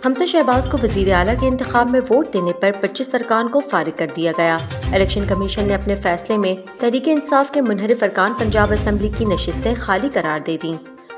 حمزہ شہباز کو وزیر اعلیٰ کے انتخاب میں ووٹ دینے پر 25 ارکان کو فارغ کر دیا گیا۔ الیکشن کمیشن نے اپنے فیصلے میں تحریک انصاف کے منحرف ارکان پنجاب اسمبلی کی نشستیں خالی قرار دے دیں۔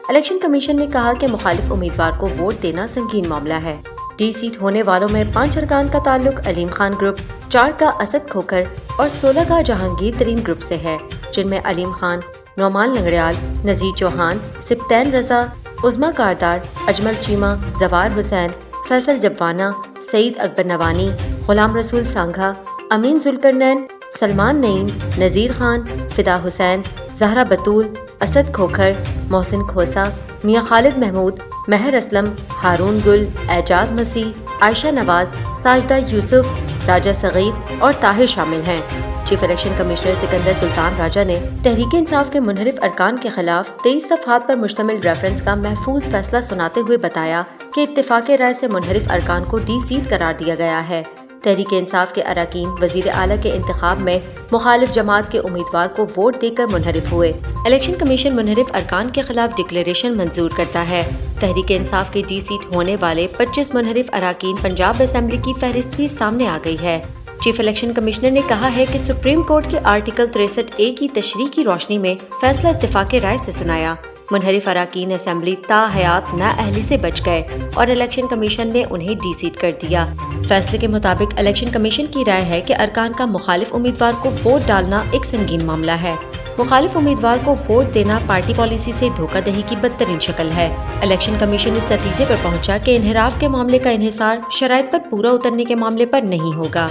الیکشن کمیشن نے کہا کہ مخالف امیدوار کو ووٹ دینا سنگین معاملہ ہے۔ ڈی سیٹ ہونے والوں میں 5 ارکان کا تعلق علیم خان گروپ، 4 کا اسد کھوکھر اور 16 کا جہانگیر ترین گروپ سے ہے، جن میں علیم خان، نعمان لنگڑیال، نذیر چوہان، سبطین رضا، عظمیٰ کاردار، اجمل چیمہ، زوار حسین، فیصل جبانہ، سعید اکبر نوانی، غلام رسول سانگھا، امین ذوالقرنین، سلمان نعیم، نذیر خان، فدا حسین، زہرا بطول، اسد کھوکھر، محسن کھوسا، میاں خالد محمود، مہر اسلم، ہارون گل، اعجاز مسیح، عائشہ نواز، ساجدہ یوسف، راجہ صغیر اور طاہر شامل ہیں۔ چیف الیکشن کمشنر سکندر سلطان راجہ نے تحریک انصاف کے منحرف ارکان کے خلاف 23 صفحات پر مشتمل ریفرنس کا محفوظ فیصلہ سناتے ہوئے بتایا کہ اتفاق رائے سے منحرف ارکان کو ڈی سیٹ قرار دیا گیا ہے۔ تحریک انصاف کے اراکین وزیر اعلیٰ کے انتخاب میں مخالف جماعت کے امیدوار کو ووٹ دے کر منحرف ہوئے۔ الیکشن کمیشن منحرف ارکان کے خلاف ڈکلیریشن منظور کرتا ہے۔ تحریک انصاف کے ڈی سیٹ ہونے والے 25 منحرف اراکین پنجاب اسمبلی کی فہرست بھی سامنے آ گئی ہے۔ چیف الیکشن کمشنر نے کہا ہے کہ سپریم کورٹ کے آرٹیکل 63A کی تشریح کی روشنی میں فیصلہ اتفاق رائے سے سنایا۔ منحرف اراکین اسمبلی تا حیات نااہلی سے بچ گئے اور الیکشن کمیشن نے انہیں ڈی سیٹ کر دیا۔ فیصلے کے مطابق الیکشن کمیشن کی رائے ہے کہ ارکان کا مخالف امیدوار کو ووٹ ڈالنا ایک سنگین معاملہ ہے۔ مخالف امیدوار کو ووٹ دینا پارٹی پالیسی سے دھوکہ دہی کی بدترین شکل ہے۔ الیکشن کمیشن اس نتیجے پر پہنچا کہ انحراف کے معاملے کا انحصار شرائط پر پورا اترنے کے معاملے پر نہیں ہوگا۔